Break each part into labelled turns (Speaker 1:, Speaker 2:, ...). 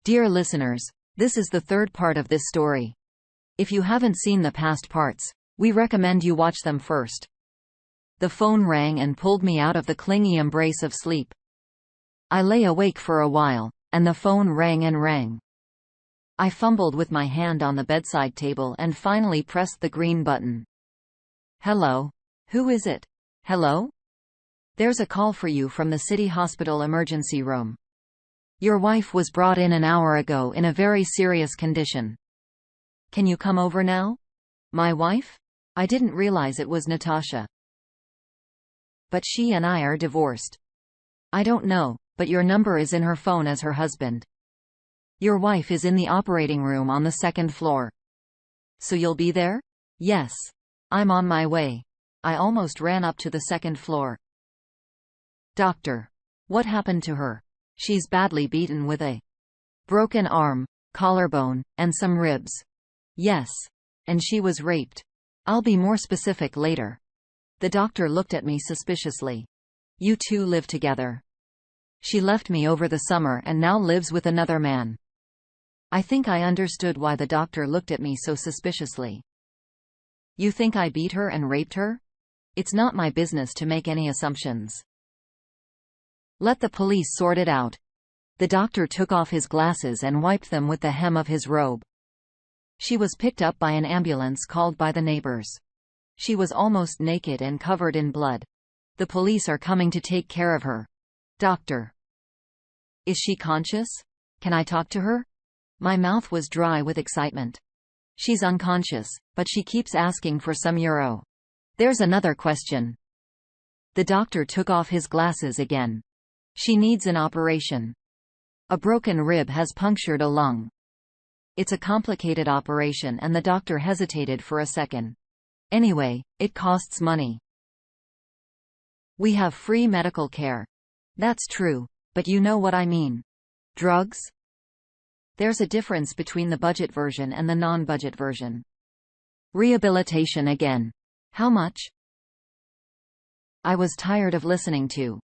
Speaker 1: Dear listeners, this is the third part of this story. If you haven't seen the past parts, we recommend you watch them first. The phone rang and pulled me out of the clingy embrace of sleep. I lay awake for a while, and the phone rang and rang. I fumbled with my hand on the bedside table and finally pressed the green button. Hello? Who is it? Hello? There's a call for you from the city hospital emergency room. Your wife was brought in an hour ago in a very serious condition. Can you come over now? My wife? I didn't realize it was Natasha. But she and I are divorced. I don't know, but your number is in her phone as her husband. Your wife is in the operating room on the second floor. So you'll be there? Yes. I'm on my way. I almost ran up to the second floor. Doctor. What happened to her? She's badly beaten with a broken arm, collarbone, and some ribs. Yes. And she was raped. I'll be more specific later. The doctor looked at me suspiciously. You two live together. She left me over the summer and now lives with another man. I think I understood why the doctor looked at me so suspiciously. You think I beat her and raped her? It's not my business to make any assumptions. Let the police sort it out. The doctor took off his glasses and wiped them with the hem of his robe. She was picked up by an ambulance called by the neighbors. She was almost naked and covered in blood. The police are coming to take care of her. Doctor. Is she conscious? Can I talk to her? My mouth was dry with excitement. She's unconscious, but she keeps asking for some euro. There's another question. The doctor took off his glasses again. She needs an operation. A broken rib has punctured a lung. It's a complicated operation and the doctor hesitated for a second. Anyway, it costs money. We have free medical care. That's true, but you know what I mean. Drugs? There's a difference between the budget version and the non-budget version. Rehabilitation again. How much? I was tired of listening to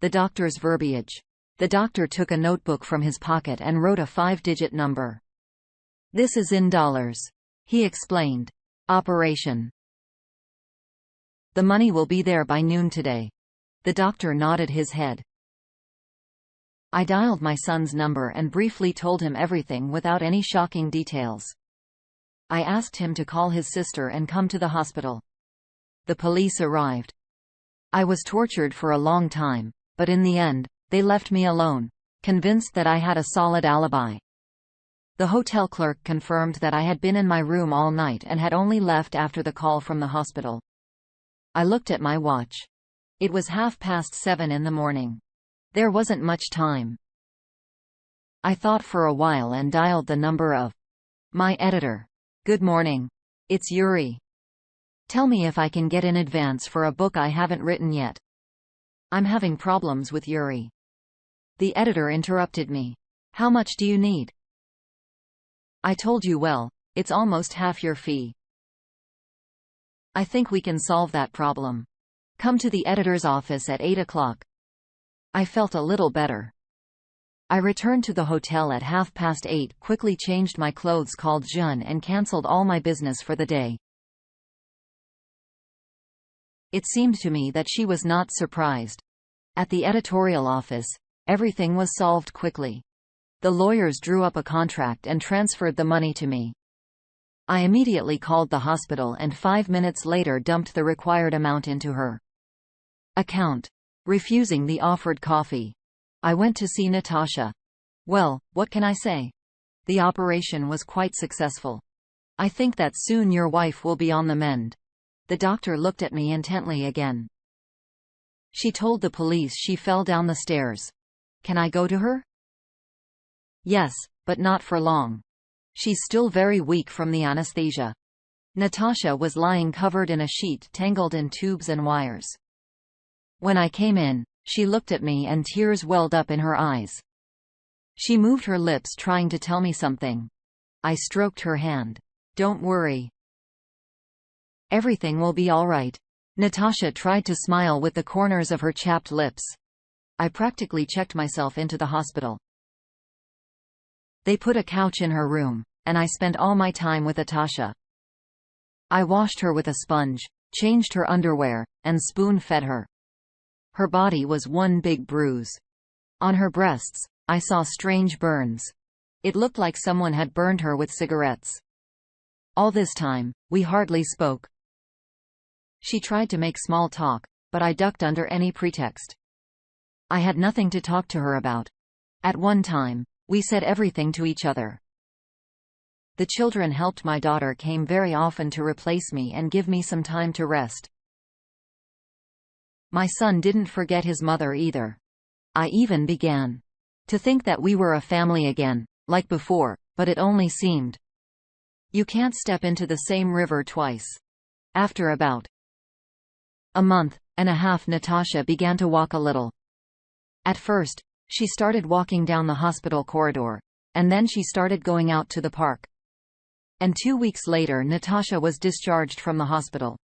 Speaker 1: the doctor's verbiage. The doctor took a notebook from his pocket and wrote a 5-digit number. This is in dollars. He explained. Operation. The money will be there by noon today. The doctor nodded his head. I dialed my son's number and briefly told him everything without any shocking details. I asked him to call his sister and come to the hospital. The police arrived. I was tortured for a long time, but in the end, they left me alone, convinced that I had a solid alibi. The hotel clerk confirmed that I had been in my room all night and had only left after the call from the hospital. I looked at my watch. It was 7:30 in the morning. There wasn't much time. I thought for a while and dialed the number of my editor. Good morning. It's Yuri. Tell me if I can get in advance for a book I haven't written yet. I'm having problems with Yuri. The editor interrupted me. How much do you need? I told you well, it's almost half your fee. I think we can solve that problem. Come to the editor's office at 8 o'clock. I felt a little better. I returned to the hotel at 8:30, quickly changed my clothes, called Jeanne and cancelled all my business for the day. It seemed to me that she was not surprised. At the editorial office, everything was solved quickly. The lawyers drew up a contract and transferred the money to me. I immediately called the hospital and 5 minutes later dumped the required amount into her account, refusing the offered coffee. I went to see Natasha. Well, what can I say? The operation was quite successful. I think that soon your wife will be on the mend. The doctor looked at me intently again. She told the police she fell down the stairs. Can I go to her? Yes, but not for long. She's still very weak from the anesthesia. Natasha was lying covered in a sheet tangled in tubes and wires. When I came in, she looked at me and tears welled up in her eyes. She moved her lips trying to tell me something. I stroked her hand. Don't worry. Everything will be all right. Natasha tried to smile with the corners of her chapped lips. I practically checked myself into the hospital. They put a couch in her room, and I spent all my time with Natasha. I washed her with a sponge, changed her underwear, and spoon-fed her. Her body was one big bruise. On her breasts, I saw strange burns. It looked like someone had burned her with cigarettes. All this time, we hardly spoke. She tried to make small talk, but I ducked under any pretext. I had nothing to talk to her about. At one time, we said everything to each other. The children helped. My daughter came very often to replace me and give me some time to rest. My son didn't forget his mother either. I even began to think that we were a family again, like before, but it only seemed. You can't step into the same river twice. After about a month and a half, Natasha began to walk a little. At first, she started walking down the hospital corridor, and then she started going out to the park. And 2 weeks later, Natasha was discharged from the hospital.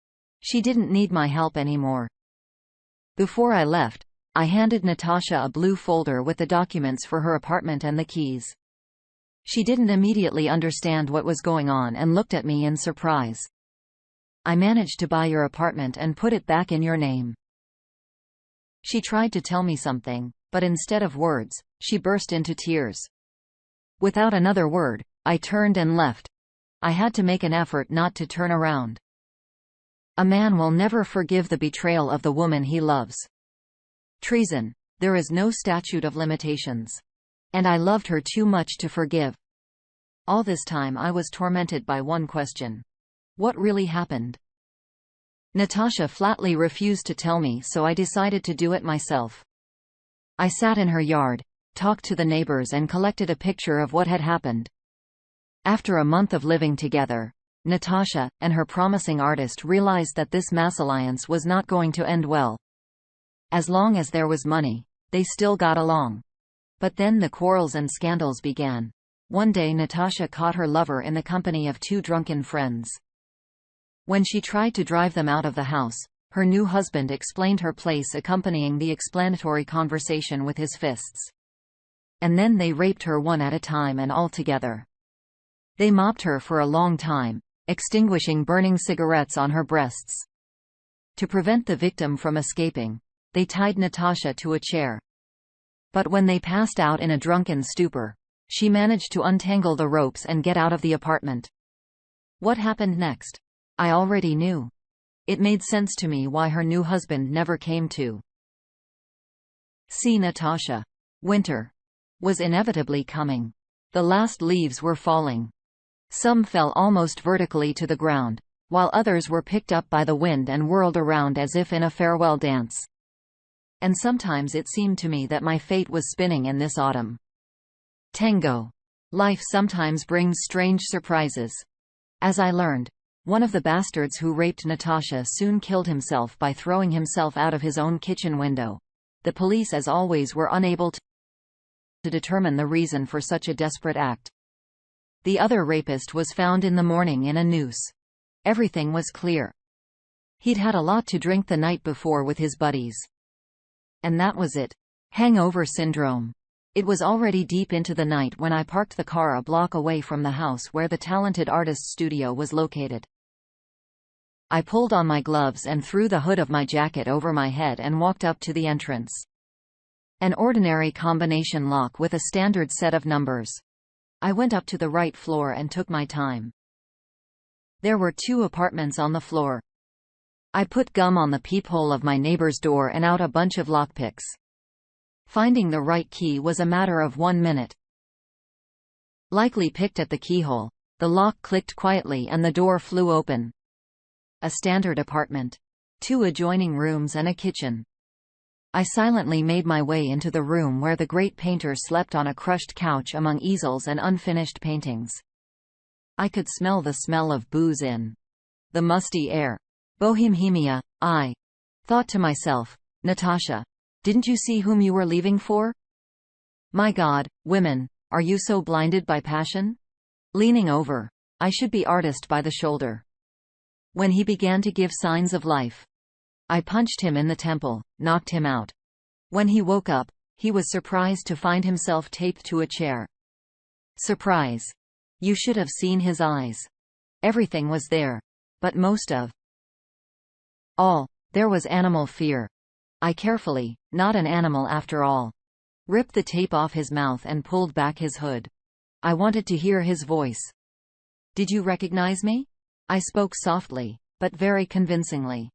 Speaker 1: She didn't need my help anymore. Before I left, I handed Natasha a blue folder with the documents for her apartment and the keys. She didn't immediately understand what was going on and looked at me in surprise. I managed to buy your apartment and put it back in your name. She tried to tell me something, but instead of words, she burst into tears. Without another word, I turned and left. I had to make an effort not to turn around. A man will never forgive the betrayal of the woman he loves. Treason. There is no statute of limitations. And I loved her too much to forgive. All this time I was tormented by one question. What really happened? Natasha flatly refused to tell me, so I decided to do it myself. I sat in her yard, talked to the neighbors and collected a picture of what had happened. After a month of living together, Natasha and her promising artist realized that this mésalliance was not going to end well. As long as there was money, they still got along. But then the quarrels and scandals began. One day Natasha caught her lover in the company of 2 drunken friends. When she tried to drive them out of the house, her new husband explained her place, accompanying the explanatory conversation with his fists. And then they raped her one at a time and all together. They mopped her for a long time, extinguishing burning cigarettes on her breasts. To prevent the victim from escaping, they tied Natasha to a chair. But when they passed out in a drunken stupor, she managed to untangle the ropes and get out of the apartment. What happened next? I already knew. It made sense to me why her new husband never came to see Natasha. Winter was inevitably coming. The last leaves were falling. Some fell almost vertically to the ground, while others were picked up by the wind and whirled around as if in a farewell dance. And sometimes it seemed to me that my fate was spinning in this autumn tango. Life sometimes brings strange surprises. As I learned, one of the bastards who raped Natasha soon killed himself by throwing himself out of his own kitchen window. The police, as always, were unable to determine the reason for such a desperate act. The other rapist was found in the morning in a noose. Everything was clear. He'd had a lot to drink the night before with his buddies. And that was it. Hangover syndrome. It was already deep into the night when I parked the car a block away from the house where the talented artist's studio was located. I pulled on my gloves and threw the hood of my jacket over my head and walked up to the entrance. An ordinary combination lock with a standard set of numbers. I went up to the right floor and took my time. There were 2 apartments on the floor. I put gum on the peephole of my neighbor's door and out a bunch of lockpicks. Finding the right key was a matter of 1 minute. Likely picked at the keyhole, the lock clicked quietly and the door flew open. A standard apartment. 2 adjoining rooms and a kitchen. I silently made my way into the room where the great painter slept on a crushed couch among easels and unfinished paintings. I could smell the smell of booze in the musty air. Bohemia, I thought to myself. Natasha, didn't you see whom you were leaving for? My God, women, are you so blinded by passion? Leaning over, I should be artist by the shoulder. When he began to give signs of life, I punched him in the temple, knocked him out. When he woke up, he was surprised to find himself taped to a chair. Surprise. You should have seen his eyes. Everything was there. But most of all, there was animal fear. I carefully, not an animal after all, ripped the tape off his mouth and pulled back his hood. I wanted to hear his voice. Did you recognize me? I spoke softly, but very convincingly.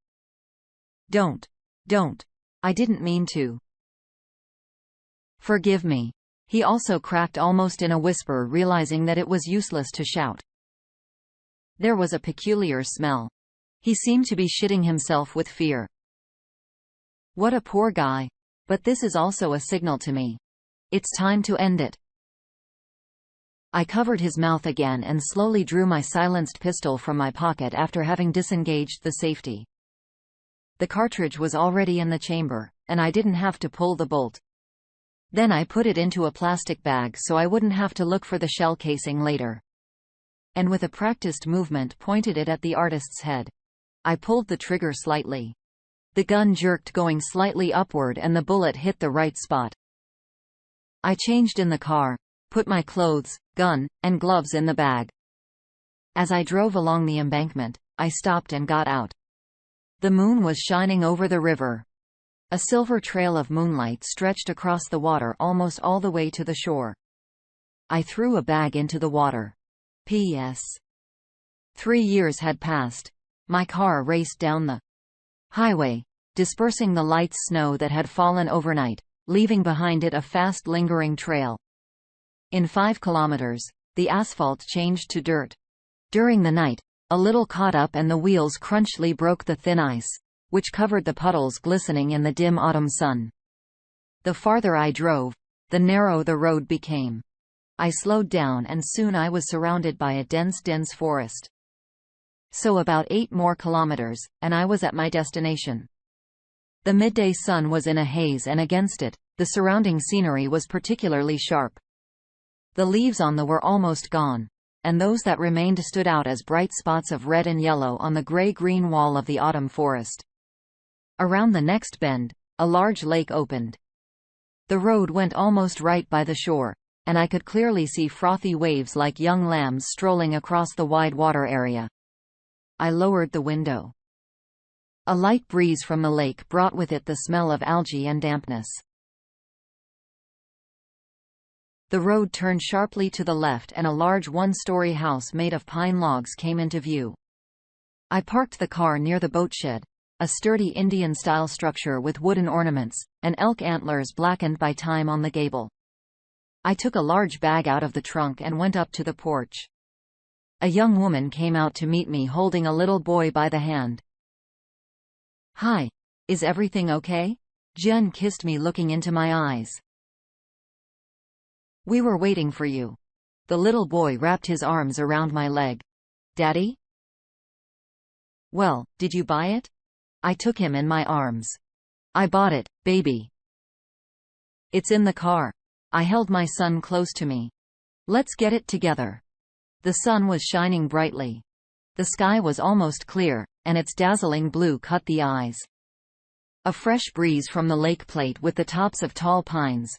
Speaker 1: Don't. I didn't mean to. Forgive me. He also cracked almost in a whisper, realizing that it was useless to shout. There was a peculiar smell. He seemed to be shitting himself with fear. What a poor guy. But this is also a signal to me. It's time to end it. I covered his mouth again and slowly drew my silenced pistol from my pocket after having disengaged the safety. The cartridge was already in the chamber, and I didn't have to pull the bolt. Then I put it into a plastic bag so I wouldn't have to look for the shell casing later. And with a practiced movement pointed it at the artist's head. I pulled the trigger slightly. The gun jerked, going slightly upward, and the bullet hit the right spot. I changed in the car, put my clothes, gun, and gloves in the bag. As I drove along the embankment, I stopped and got out. The moon was shining over the river. A silver trail of moonlight stretched across the water almost all the way to the shore. I threw a bag into the water. P.S. 3 years had passed. My car raced down the highway, dispersing the light snow that had fallen overnight, leaving behind it a fast lingering trail. In 5 kilometers, the asphalt changed to dirt. During the night, a little caught up and the wheels crunchily broke the thin ice, which covered the puddles glistening in the dim autumn sun. The farther I drove, the narrower the road became. I slowed down and soon I was surrounded by a dense forest. So about 8 more kilometers, and I was at my destination. The midday sun was in a haze, and against it, the surrounding scenery was particularly sharp. The leaves on the were almost gone, and those that remained stood out as bright spots of red and yellow on the gray-green wall of the autumn forest. Around the next bend, a large lake opened. The road went almost right by the shore, and I could clearly see frothy waves like young lambs strolling across the wide water area. I lowered the window. A light breeze from the lake brought with it the smell of algae and dampness. The road turned sharply to the left and a large one-story house made of pine logs came into view. I parked the car near the boatshed, a sturdy Indian-style structure with wooden ornaments, and elk antlers blackened by time on the gable. I took a large bag out of the trunk and went up to the porch. A young woman came out to meet me holding a little boy by the hand. Hi. Is everything okay? Jen kissed me, looking into my eyes. We were waiting for you. The little boy wrapped his arms around my leg. Daddy? Well, did you buy it? I took him in my arms. I bought it, baby. It's in the car. I held my son close to me. Let's get it together. The sun was shining brightly. The sky was almost clear, and its dazzling blue cut the eyes. A fresh breeze from the lake played with the tops of tall pines,